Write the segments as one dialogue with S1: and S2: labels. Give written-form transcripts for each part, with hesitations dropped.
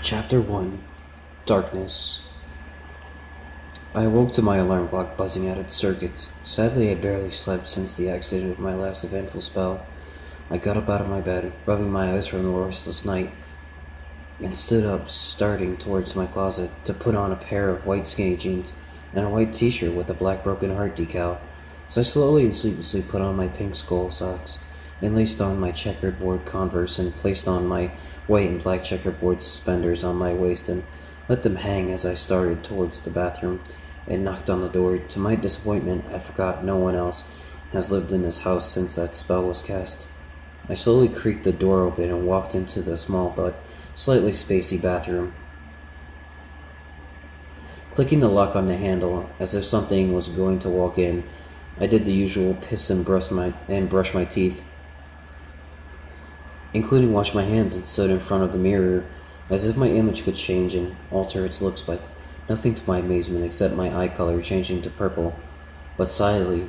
S1: Chapter 1 Darkness. I awoke to my alarm clock buzzing out its circuits. Sadly, I barely slept since the accident of my last eventful spell. I got up out of my bed, rubbing my eyes from the restless night, and stood up, starting towards my closet to put on a pair of white skinny jeans and a white t-shirt with a black broken heart decal. So I slowly and sleeplessly put on my pink skull socks and laced on my checkerboard Converse and placed on my white and black checkerboard suspenders on my waist and let them hang as I started towards the bathroom and knocked on the door. To my disappointment, I forgot no one else has lived in this house since that spell was cast. I slowly creaked the door open and walked into the small but slightly spacey bathroom. Clicking the lock on the handle, as if something was going to walk in, I did the usual piss and brush my teeth, including wash my hands, and stood in front of the mirror, as if my image could change and alter its looks, but nothing to my amazement except my eye color changing to purple. But sadly,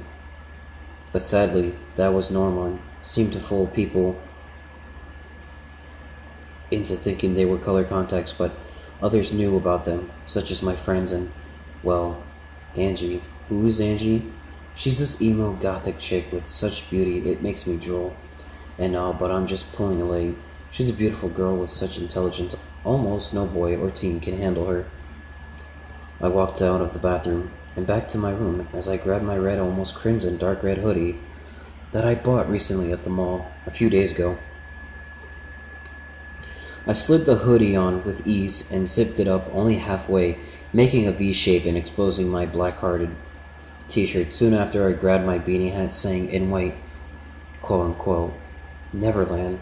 S1: that was normal and seemed to fool people into thinking they were color contacts, but others knew about them, such as my friends and, well, Angie. Who is Angie? She's this emo gothic chick with such beauty it makes me drool. And all, but I'm just pulling a leg. She's a beautiful girl with such intelligence, almost no boy or teen can handle her. I walked out of the bathroom and back to my room as I grabbed my red, almost crimson dark red hoodie that I bought recently at the mall a few days ago. I slid the hoodie on with ease and zipped it up only halfway, making a V shape and exposing my black-hearted t-shirt. Soon after, I grabbed my beanie hat, saying in white, quote-unquote, Neverland,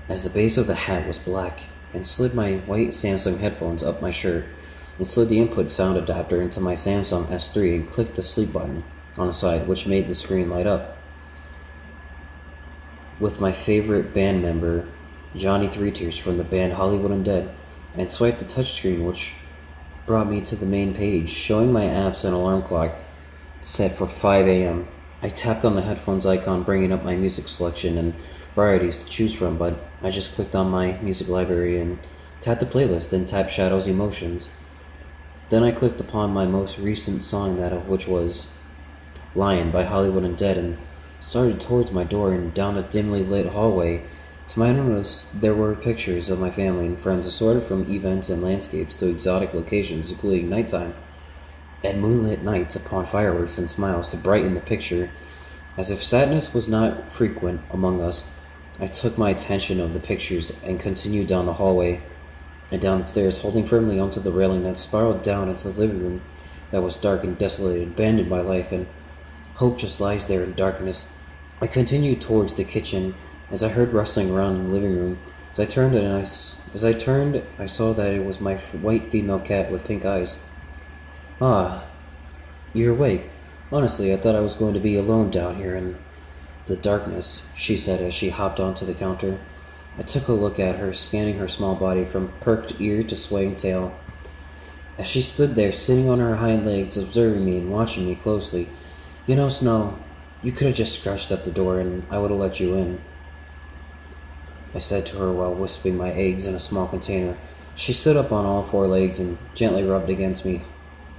S1: as the base of the hat was black, and slid my white Samsung headphones up my shirt, and slid the input sound adapter into my Samsung S3 and clicked the sleep button on the side, which made the screen light up with my favorite band member, Johnny Three Tears from the band Hollywood Undead, and swiped the touchscreen, which brought me to the main page, showing my apps and alarm clock set for 5 a.m. I tapped on the headphones icon, bringing up my music selection and varieties to choose from, but I just clicked on my music library and tapped the playlist, then tapped Shadow's Emotions. Then I clicked upon my most recent song, that of which was Lion by Hollywood Undead, and started towards my door and down a dimly lit hallway. To my notice, there were pictures of my family and friends assorted from events and landscapes to exotic locations, including nighttime and moonlit nights upon fireworks and smiles to brighten the picture. As if sadness was not frequent among us, I took my attention of the pictures and continued down the hallway and down the stairs, holding firmly onto the railing that spiraled down into the living room that was dark and desolated, abandoned by life, and hope just lies there in darkness. I continued towards the kitchen as I heard rustling around in the living room. As I turned, I saw that it was my white female cat with pink eyes. Ah, you're awake. Honestly, I thought I was going to be alone down here in the darkness, she said as she hopped onto the counter. I took a look at her, scanning her small body from perked ear to swaying tail. As she stood there, sitting on her hind legs, observing me and watching me closely. You know, Snow, you could have just scratched at the door and I would have let you in, I said to her while wisping my eggs in a small container. She stood up on all four legs and gently rubbed against me,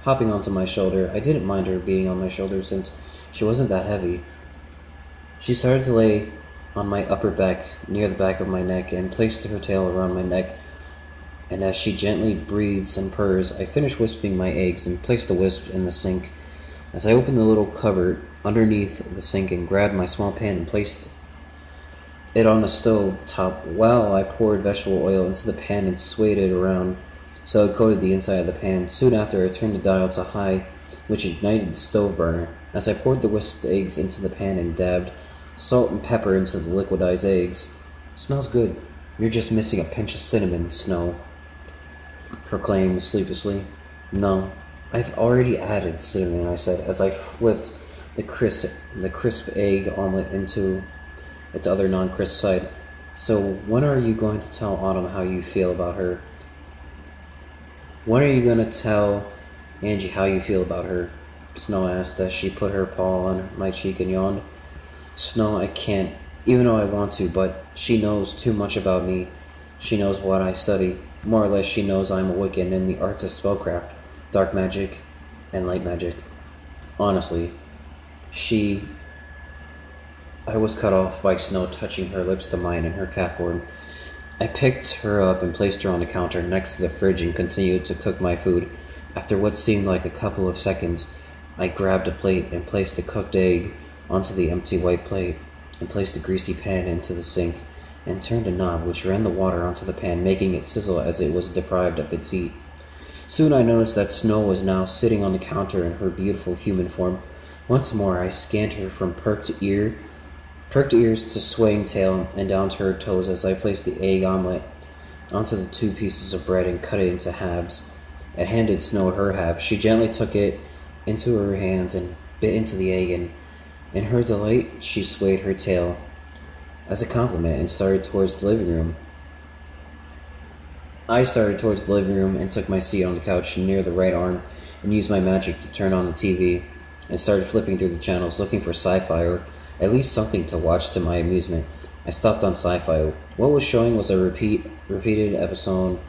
S1: hopping onto my shoulder. I didn't mind her being on my shoulder since she wasn't that heavy. She started to lay on my upper back, near the back of my neck, and placed her tail around my neck. And as she gently breathes and purrs, I finished wisping my eggs and placed the wisp in the sink. As I opened the little cupboard underneath the sink and grabbed my small pan and placed it on the stove top while I poured vegetable oil into the pan and swayed it around so it coated the inside of the pan. Soon after, I turned the dial to high, which ignited the stove burner. As I poured the whisked eggs into the pan and dabbed salt and pepper into the liquidized eggs. Smells good. You're just missing a pinch of cinnamon, Snow proclaimed sleeplessly. No, I've already added cinnamon, I said as I flipped the crisp egg omelet into its other non-crisp side. So when are you going to tell Autumn how you feel about her? When are you going to tell Angie how you feel about her? Snow asked as she put her paw on my cheek and yawned. Snow, I can't, even though I want to, but she knows too much about me. She knows what I study. More or less, she knows I'm a Wiccan in the arts of spellcraft, dark magic, and light magic. Honestly, I was cut off by Snow touching her lips to mine in her cat form. I picked her up and placed her on the counter next to the fridge and continued to cook my food. After what seemed like a couple of seconds, I grabbed a plate and placed the cooked egg onto the empty white plate and placed the greasy pan into the sink and turned a knob which ran the water onto the pan, making it sizzle as it was deprived of its heat. Soon I noticed that Snow was now sitting on the counter in her beautiful human form. Once more I scanned her from perked ears to swaying tail and down to her toes as I placed the egg omelet onto the 2 pieces of bread and cut it into halves. I handed Snow her half. She gently took it into her hands and bit into the egg, and in her delight she swayed her tail as a compliment and started towards the living room. I started towards the living room and took my seat on the couch near the right arm and used my magic to turn on the TV and started flipping through the channels looking for sci-fi or at least something to watch to my amusement. I stopped on sci-fi. What was showing was a repeated episode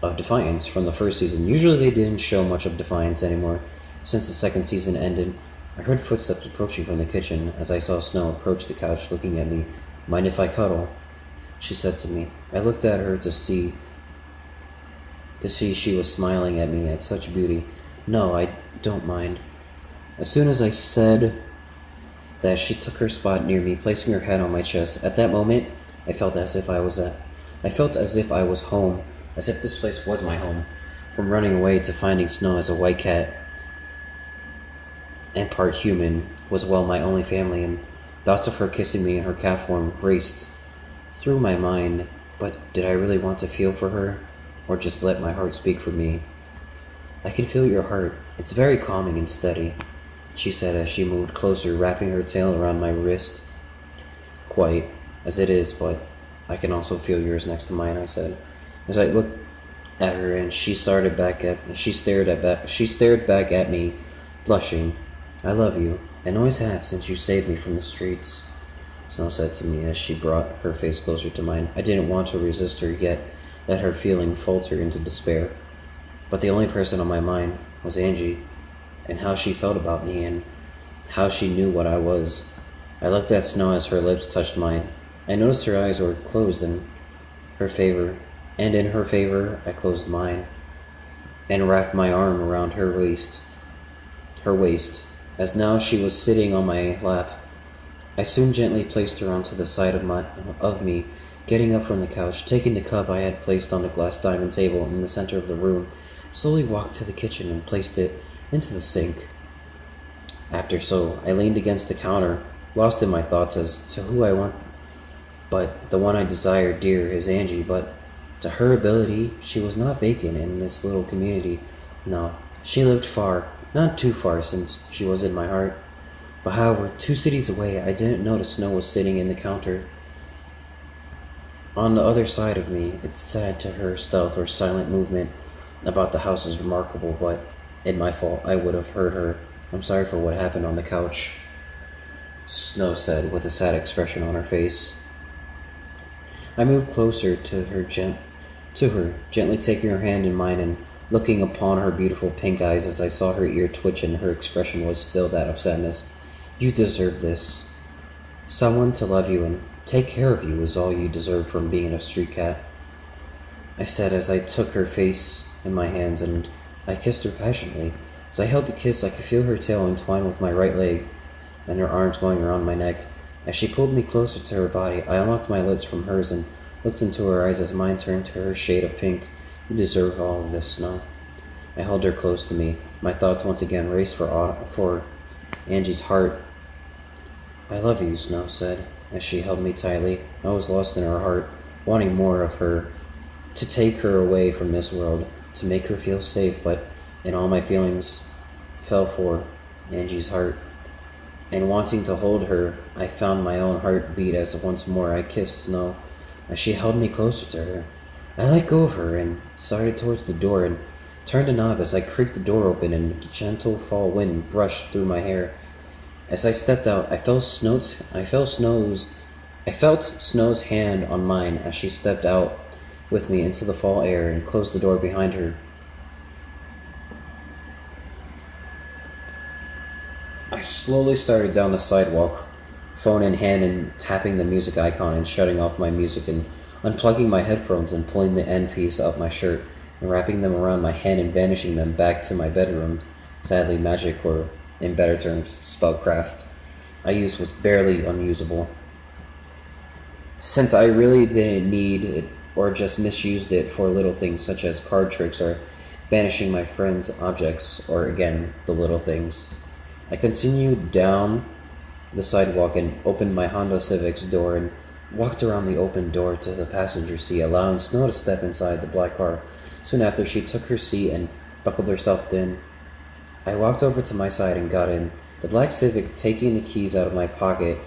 S1: of Defiance from the first season. Usually they didn't show much of Defiance anymore since the second season ended. I heard footsteps approaching from the kitchen as I saw Snow approach the couch looking at me. "Mind if I cuddle?" she said to me. I looked at her to see she was smiling at me at such beauty. "No, I don't mind." As soon as I said that, she took her spot near me, placing her head on my chest. At that moment, I felt as if I was home, as if this place was my home. From running away to finding Snow as a white cat and part human was my only family, and thoughts of her kissing me in her cat form raced through my mind. But did I really want to feel for her, or just let my heart speak for me? "I can feel your heart. It's very calming and steady," she said as she moved closer, wrapping her tail around my wrist. "Quite, as it is, but I can also feel yours next to mine," I said. As I looked at her and she stared back at me, blushing. "I love you, and always have since you saved me from the streets," Snow said to me as she brought her face closer to mine. I didn't want to resist her, yet let her feeling falter into despair. But the only person on my mind was Angie, and how she felt about me, and how she knew what I was. I looked at Snow as her lips touched mine. I noticed her eyes were closed in her favor, and in her favor I closed mine, and wrapped my arm around her waist, as now she was sitting on my lap. I soon gently placed her onto the side of me, getting up from the couch, taking the cup I had placed on the glass diamond table in the center of the room, slowly walked to the kitchen and placed it into the sink. After so, I leaned against the counter, lost in my thoughts as to who I want, but the one I desired dear is Angie, but to her ability, she was not vacant in this little community. No, she lived far, not too far since she was in my heart. But however, 2 cities away, I didn't notice Snow was sitting in the counter on the other side of me. It's sad to her stealth or silent movement about the house is remarkable, but in my fault, I would have hurt her. "I'm sorry for what happened on the couch," Snow said with a sad expression on her face. I moved closer to her, gently taking her hand in mine and looking upon her beautiful pink eyes as I saw her ear twitch and her expression was still that of sadness. "You deserve this. Someone to love you and take care of you is all you deserve from being a street cat," I said as I took her face in my hands and I kissed her passionately. As I held the kiss, I could feel her tail entwine with my right leg and her arms going around my neck. As she pulled me closer to her body, I unlocked my lips from hers and looked into her eyes as mine turned to her shade of pink. "You deserve all of this, Snow." I held her close to me. My thoughts once again raced for Angie's heart. "I love you," Snow said, as she held me tightly. I was lost in her heart, wanting more of her, to take her away from this world, to make her feel safe, but in all my feelings fell for Angie's heart. And wanting to hold her, I found my own heart beat as once more I kissed Snow, as she held me closer to her. I let go of her and started towards the door and turned a knob as I creaked the door open and the gentle fall wind brushed through my hair. As I stepped out, I felt Snow's hand on mine as she stepped out with me into the fall air and closed the door behind her. I slowly started down the sidewalk, phone in hand and tapping the music icon and shutting off my music and unplugging my headphones and pulling the end piece up my shirt and wrapping them around my hand and vanishing them back to my bedroom. Sadly, magic, or in better terms, spellcraft, I used was barely unusable. Since I really didn't need it or just misused it for little things such as card tricks or vanishing my friends' objects, or again, the little things. I continued down the sidewalk and opened my Honda Civic's door and walked around the open door to the passenger seat, allowing Snow to step inside the black car. Soon after, she took her seat and buckled herself in. I walked over to my side and got in, the black Civic taking the keys out of my pocket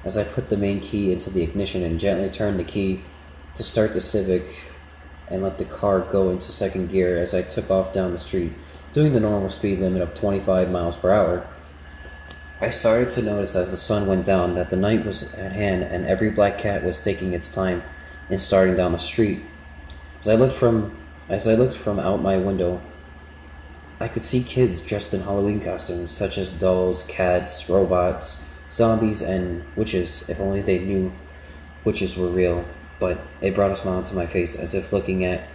S1: as I put the main key into the ignition and gently turned the key to start the Civic and let the car go into second gear as I took off down the street, doing the normal speed limit of 25 miles per hour. I started to notice as the sun went down that the night was at hand and every black cat was taking its time in starting down the street. As I looked from out my window, I could see kids dressed in Halloween costumes such as dolls, cats, robots, zombies, and witches, if only they knew witches were real. But it brought a smile to my face as if looking at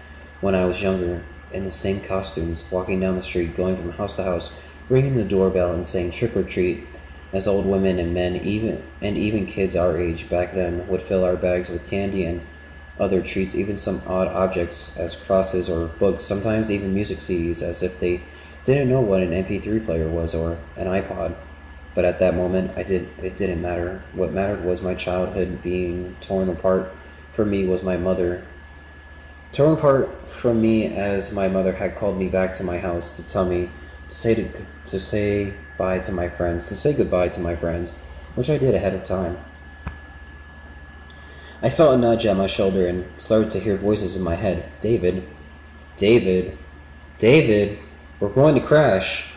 S1: when I was younger, in the same costumes, walking down the street, going from house to house, ringing the doorbell and saying trick or treat, as old women and men, even kids our age back then, would fill our bags with candy and other treats, even some odd objects as crosses or books, sometimes even music CDs, as if they didn't know what an MP3 player was or an iPod. But at that moment, it didn't matter. What mattered was my childhood being torn apart from me was my mother. Torn apart from me as my mother had called me back to my house to tell me to say bye to my friends, to say goodbye to my friends, which I did ahead of time. I felt a nudge at my shoulder and started to hear voices in my head. David, David, David, we're going to crash.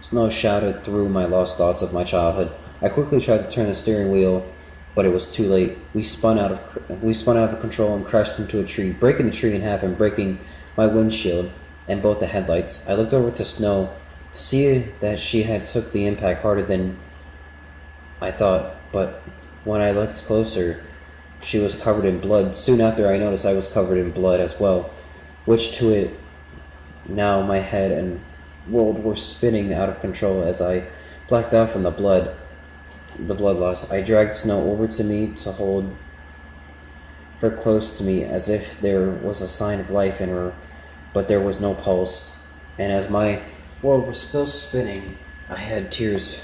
S1: Snow shouted through my lost thoughts of my childhood. I quickly tried to turn the steering wheel, but it was too late. We spun out of control and crashed into a tree, breaking the tree in half and breaking my windshield and both the headlights. I looked over to Snow to see that she had took the impact harder than I thought, but when I looked closer, she was covered in blood. Soon after, I noticed I was covered in blood as well, which to it, now my head and world were spinning out of control as I blacked out from the blood loss. I dragged Snow over to me to hold her close to me as if there was a sign of life in her, but there was no pulse. And as my world was still spinning, I had tears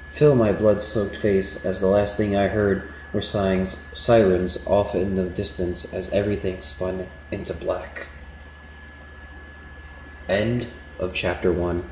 S1: fill my blood-soaked face as the last thing I heard were sirens off in the distance as everything spun into black. End of chapter 1.